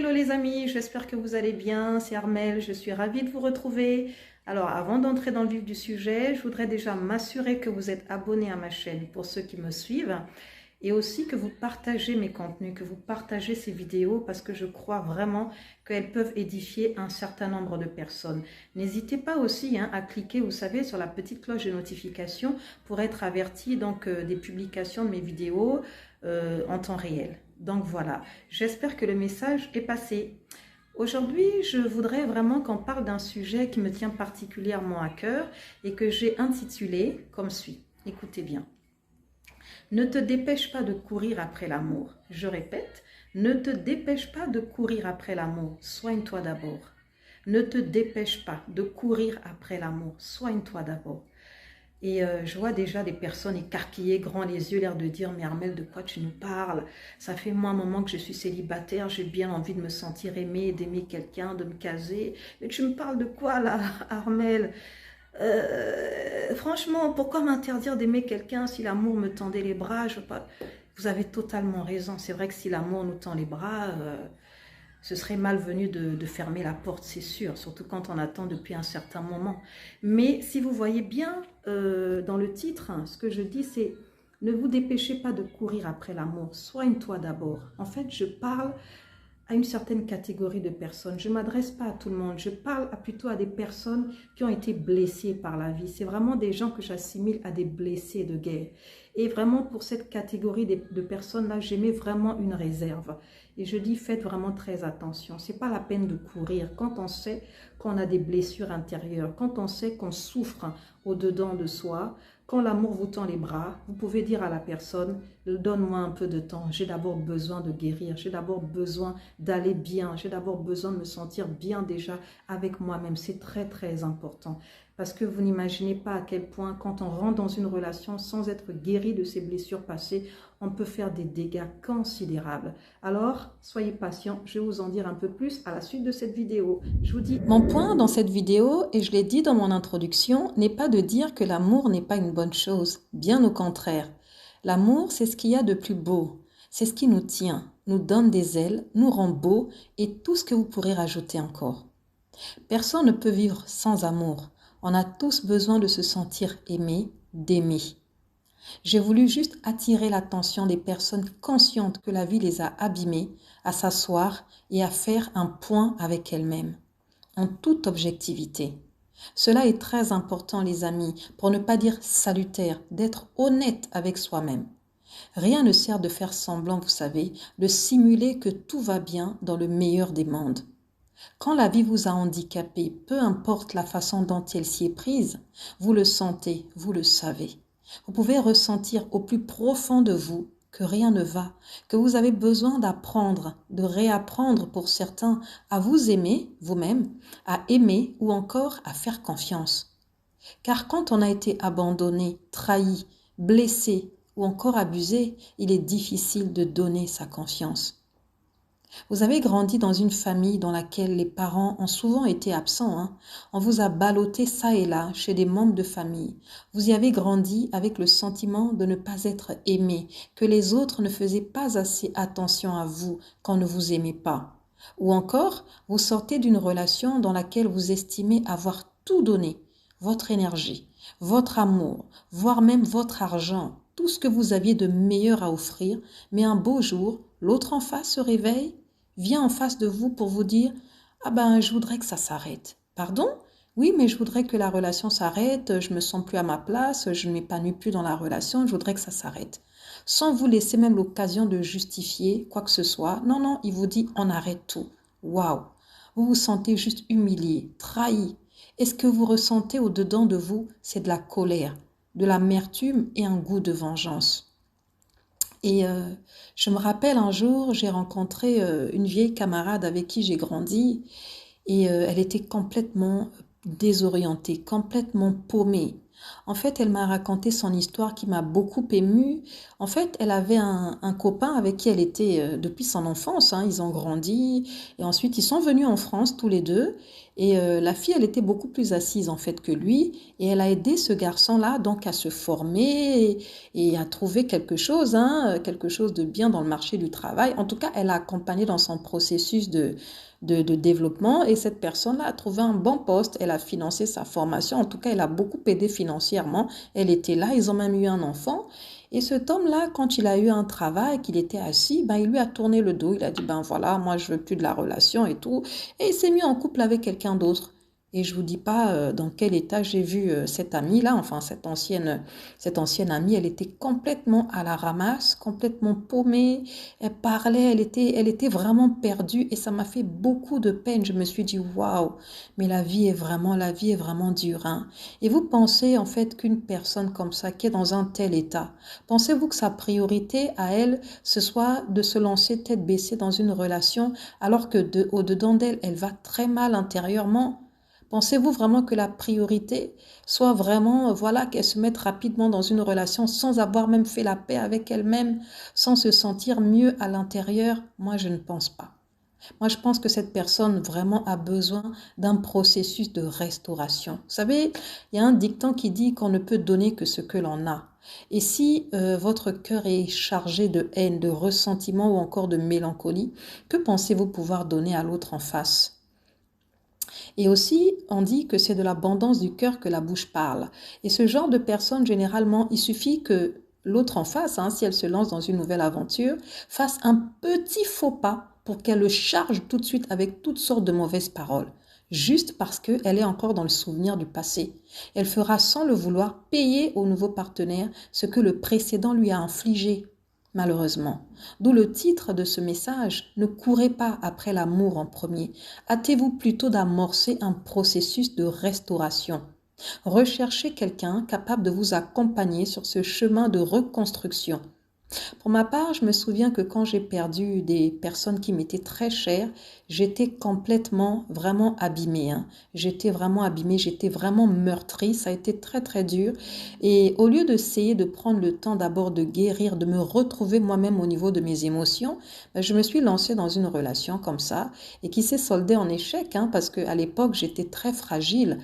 Hello les amis, j'espère que vous allez bien, c'est Armelle, je suis ravie de vous retrouver. Alors avant d'entrer dans le vif du sujet, je voudrais déjà m'assurer que vous êtes abonnés à ma chaîne pour ceux qui me suivent et aussi que vous partagez mes contenus, que vous partagez ces vidéos parce que je crois vraiment qu'elles peuvent édifier un certain nombre de personnes. N'hésitez pas aussi à cliquer, vous savez, sur la petite cloche de notification pour être averti des publications de mes vidéos en temps réel. Donc voilà, j'espère que le message est passé. Aujourd'hui, je voudrais vraiment qu'on parle d'un sujet qui me tient particulièrement à cœur et que j'ai intitulé comme suit. Écoutez bien. Ne te dépêche pas de courir après l'amour. Je répète, ne te dépêche pas de courir après l'amour. Soigne-toi d'abord. Ne te dépêche pas de courir après l'amour. Soigne-toi d'abord. Et je vois déjà des personnes écarquillées, grands les yeux, l'air de dire « Mais Armelle, de quoi tu nous parles? Ça fait moi un moment que je suis célibataire, j'ai bien envie de me sentir aimée, d'aimer quelqu'un, de me caser. Mais tu me parles de quoi là, Armelle? Franchement, pourquoi m'interdire d'aimer quelqu'un si l'amour me tendait les bras? Je veux pas... » Vous avez totalement raison. C'est vrai que si l'amour nous tend les bras, ce serait malvenu de fermer la porte, c'est sûr, surtout quand on attend depuis un certain moment. Mais si vous voyez bien dans le titre, ce que je dis, c'est ne vous dépêchez pas de courir après l'amour, soigne-toi d'abord. En fait, je parle à une certaine catégorie de personnes. Je ne m'adresse pas à tout le monde. Je parle plutôt à des personnes qui ont été blessées par la vie. C'est vraiment des gens que j'assimile à des blessés de guerre. Et vraiment, pour cette catégorie de personnes-là, j'émets vraiment une réserve. Et je dis, faites vraiment très attention. Ce n'est pas la peine de courir. Quand on sait qu'on a des blessures intérieures, quand on sait qu'on souffre au-dedans de soi, quand l'amour vous tend les bras, vous pouvez dire à la personne, donne-moi un peu de temps, j'ai d'abord besoin de guérir, j'ai d'abord besoin d'aller bien, j'ai d'abord besoin de me sentir bien déjà avec moi-même. C'est très très important parce que vous n'imaginez pas à quel point quand on rentre dans une relation sans être guéri de ses blessures passées, on peut faire des dégâts considérables. Alors, soyez patient, je vais vous en dire un peu plus à la suite de cette vidéo. Je vous dis... Mon point dans cette vidéo, et je l'ai dit dans mon introduction, n'est pas de dire que l'amour n'est pas une bonne chose, bien au contraire. L'amour, c'est ce qu'il y a de plus beau, c'est ce qui nous tient, nous donne des ailes, nous rend beaux et tout ce que vous pourrez rajouter encore. Personne ne peut vivre sans amour. On a tous besoin de se sentir aimé, d'aimer. J'ai voulu juste attirer l'attention des personnes conscientes que la vie les a abîmées à s'asseoir et à faire un point avec elles-mêmes, en toute objectivité. Cela est très important, les amis, pour ne pas dire salutaire, d'être honnête avec soi-même. Rien ne sert de faire semblant, vous savez, de simuler que tout va bien dans le meilleur des mondes. Quand la vie vous a handicapé, peu importe la façon dont elle s'y est prise, vous le sentez, vous le savez. Vous pouvez ressentir au plus profond de vous que rien ne va, que vous avez besoin d'apprendre, de réapprendre pour certains à vous aimer vous-même, à aimer ou encore à faire confiance. Car quand on a été abandonné, trahi, blessé ou encore abusé, il est difficile de donner sa confiance. Vous avez grandi dans une famille dans laquelle les parents ont souvent été absents. On vous a ballotté ça et là chez des membres de famille. Vous y avez grandi avec le sentiment de ne pas être aimé, que les autres ne faisaient pas assez attention à vous quand on ne vous aimait pas. Ou encore, vous sortez d'une relation dans laquelle vous estimez avoir tout donné, votre énergie, votre amour, voire même votre argent, tout ce que vous aviez de meilleur à offrir, mais un beau jour, l'autre en face se réveille, vient en face de vous pour vous dire « Ah ben, je voudrais que ça s'arrête. » Pardon? Oui, mais je voudrais que la relation s'arrête, je me sens plus à ma place, je ne m'épanouis plus dans la relation, je voudrais que ça s'arrête. Sans vous laisser même l'occasion de justifier quoi que ce soit. Non, non, il vous dit « On arrête tout. » Waouh! Vous vous sentez juste humilié, trahi. Et ce que vous ressentez au-dedans de vous, c'est de la colère, de l'amertume et un goût de vengeance. Et je me rappelle un jour, j'ai rencontré une vieille camarade avec qui j'ai grandi et elle était complètement désorientée, complètement paumée. En fait, elle m'a raconté son histoire qui m'a beaucoup émue. En fait, elle avait un copain avec qui elle était depuis son enfance, hein. Ils ont grandi et ensuite ils sont venus en France tous les deux. Et la fille, elle était beaucoup plus assise en fait que lui. Et elle a aidé ce garçon-là donc à se former et à trouver quelque chose, hein, quelque chose de bien dans le marché du travail. En tout cas, elle a accompagné dans son processus de développement et cette personne-là a trouvé un bon poste, elle a financé sa formation, en tout cas elle a beaucoup aidé financièrement, elle était là, ils ont même eu un enfant et cet homme-là, quand il a eu un travail, qu'il était assis, ben, il lui a tourné le dos, il a dit ben voilà, moi je veux plus de la relation et tout, et il s'est mis en couple avec quelqu'un d'autre. Et je vous dis pas dans quel état j'ai vu cette amie-là, enfin cette ancienne amie, elle était complètement à la ramasse, complètement paumée, elle parlait, elle était vraiment perdue et ça m'a fait beaucoup de peine. Je me suis dit, waouh, mais la vie est vraiment dure, hein. Et vous pensez en fait qu'une personne comme ça, qui est dans un tel état, pensez-vous que sa priorité à elle, ce soit de se lancer tête baissée dans une relation alors que au-dedans d'elle, elle va très mal intérieurement? Pensez-vous vraiment que la priorité soit vraiment, voilà, qu'elle se mette rapidement dans une relation sans avoir même fait la paix avec elle-même, sans se sentir mieux à l'intérieur? Moi, je ne pense pas. Moi, je pense que cette personne vraiment a besoin d'un processus de restauration. Vous savez, il y a un dicton qui dit qu'on ne peut donner que ce que l'on a. Et si votre cœur est chargé de haine, de ressentiment ou encore de mélancolie, que pensez-vous pouvoir donner à l'autre en face? Et aussi, on dit que c'est de l'abondance du cœur que la bouche parle. Et ce genre de personne, généralement, il suffit que l'autre en face, hein, si elle se lance dans une nouvelle aventure, fasse un petit faux pas pour qu'elle le charge tout de suite avec toutes sortes de mauvaises paroles, juste parce qu'elle est encore dans le souvenir du passé. Elle fera sans le vouloir payer au nouveau partenaire ce que le précédent lui a infligé, malheureusement. D'où le titre de ce message, ne courez pas après l'amour en premier. Hâtez-vous plutôt d'amorcer un processus de restauration. Recherchez quelqu'un capable de vous accompagner sur ce chemin de reconstruction. Pour ma part, je me souviens que quand j'ai perdu des personnes qui m'étaient très chères, j'étais complètement, vraiment abîmée, hein. J'étais vraiment abîmée, j'étais vraiment meurtrie, ça a été très très dur. Et au lieu d'essayer de prendre le temps d'abord de guérir, de me retrouver moi-même au niveau de mes émotions, ben, je me suis lancée dans une relation comme ça et qui s'est soldée en échec, hein, parce qu'à l'époque, j'étais très fragile.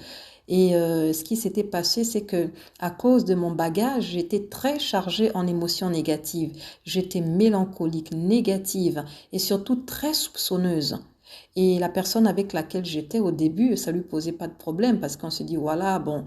Et ce qui s'était passé, c'est que à cause de mon bagage, j'étais très chargée en émotions négatives. J'étais mélancolique, négative et surtout très soupçonneuse. Et la personne avec laquelle j'étais au début, ça lui posait pas de problème parce qu'on s'est dit, voilà, bon,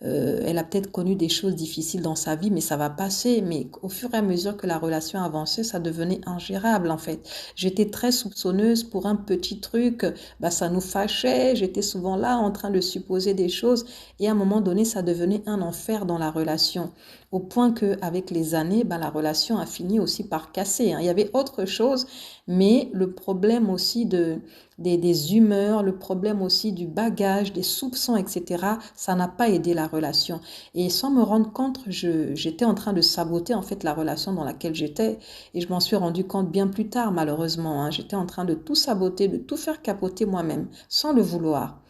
elle a peut-être connu des choses difficiles dans sa vie, mais ça va passer. Mais au fur et à mesure que la relation avançait, ça devenait ingérable en fait. J'étais très soupçonneuse pour un petit truc, bah, ça nous fâchait. J'étais souvent là en train de supposer des choses et à un moment donné, ça devenait un enfer dans la relation. Au point qu'avec les années, bah, la relation a fini aussi par casser, hein. Il y avait autre chose, mais le problème aussi des humeurs, le problème aussi du bagage, des soupçons, etc., ça n'a pas aidé la relation. Et sans me rendre compte, j'étais en train de saboter en fait la relation dans laquelle j'étais. Et je m'en suis rendu compte bien plus tard, malheureusement, hein. J'étais en train de tout saboter, de tout faire capoter moi-même, sans le vouloir.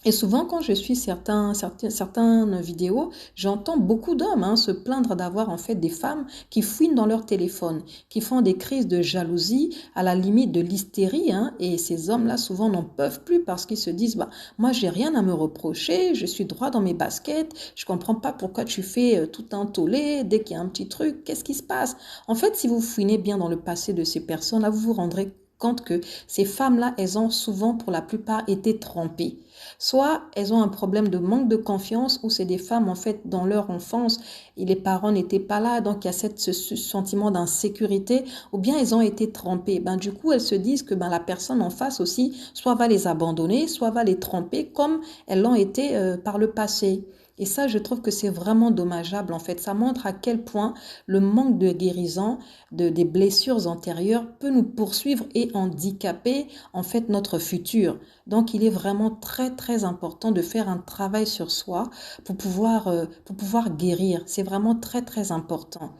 Et souvent, quand je suis certaines vidéos, j'entends beaucoup d'hommes, hein, se plaindre d'avoir en fait des femmes qui fouinent dans leur téléphone, qui font des crises de jalousie à la limite de l'hystérie, hein, et ces hommes-là souvent n'en peuvent plus parce qu'ils se disent, bah, moi j'ai rien à me reprocher, je suis droit dans mes baskets, je comprends pas pourquoi tu fais tout un tollé dès qu'il y a un petit truc, qu'est-ce qui se passe? En fait, si vous fouinez bien dans le passé de ces personnes-là, vous vous rendrez compte que ces femmes-là, elles ont souvent pour la plupart été trompées. Soit elles ont un problème de manque de confiance ou c'est des femmes en fait dans leur enfance et les parents n'étaient pas là donc il y a ce sentiment d'insécurité ou bien elles ont été trompées. Ben, du coup elles se disent que ben, la personne en face aussi soit va les abandonner, soit va les tromper comme elles l'ont été par le passé. Et ça, je trouve que c'est vraiment dommageable. En fait, ça montre à quel point le manque de guérison des blessures antérieures peut nous poursuivre et handicaper en fait notre futur. Donc, il est vraiment très, très important de faire un travail sur soi pour pouvoir guérir. C'est vraiment très, très important.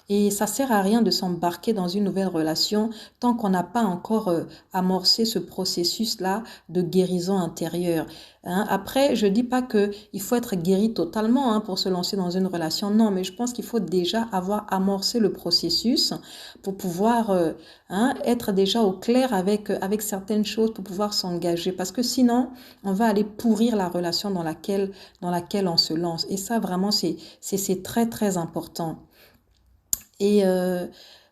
Et ça sert à rien de s'embarquer dans une nouvelle relation tant qu'on n'a pas encore amorcé ce processus-là de guérison intérieure. Hein. Après, je dis pas que il faut être guéri totalement hein, pour se lancer dans une relation. Non, mais je pense qu'il faut déjà avoir amorcé le processus pour pouvoir hein, être déjà au clair avec certaines choses, pour pouvoir s'engager. Parce que sinon, on va aller pourrir la relation dans laquelle on se lance. Et ça, vraiment, c'est très, très important. Et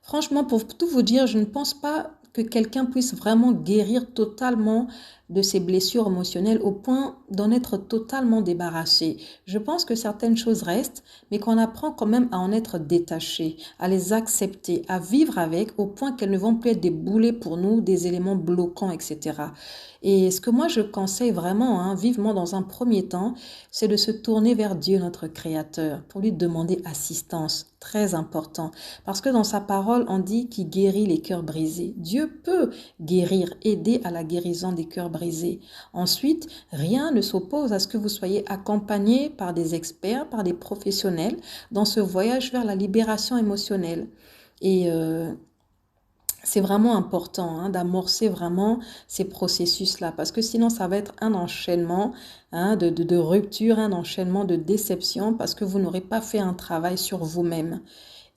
franchement, pour tout vous dire, je ne pense pas que quelqu'un puisse vraiment guérir totalement de ses blessures émotionnelles au point d'en être totalement débarrassé. Je pense que certaines choses restent, mais qu'on apprend quand même à en être détaché, à les accepter, à vivre avec, au point qu'elles ne vont plus être des boulets pour nous, des éléments bloquants, etc. Et ce que moi je conseille vraiment, hein, vivement dans un premier temps, c'est de se tourner vers Dieu, notre Créateur, pour lui demander assistance. Très important. Parce que dans sa parole, on dit qu'il guérit les cœurs brisés. Dieu peut guérir, aider à la guérison des cœurs brisés. Ensuite, rien ne s'oppose à ce que vous soyez accompagné par des experts, par des professionnels dans ce voyage vers la libération émotionnelle. Et c'est vraiment important hein, d'amorcer vraiment ces processus-là parce que sinon ça va être un enchaînement hein, de rupture, un enchaînement de déception parce que vous n'aurez pas fait un travail sur vous-même.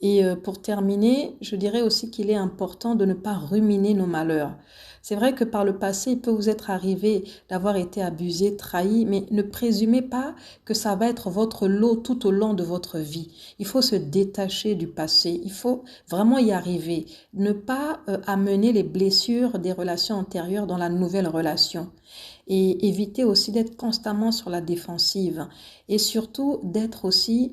Et pour terminer, je dirais aussi qu'il est important de ne pas ruminer nos malheurs. C'est vrai que par le passé, il peut vous être arrivé d'avoir été abusé, trahi, mais ne présumez pas que ça va être votre lot tout au long de votre vie. Il faut se détacher du passé, il faut vraiment y arriver. Ne pas amener les blessures des relations antérieures dans la nouvelle relation. Et éviter aussi d'être constamment sur la défensive. Et surtout d'être aussi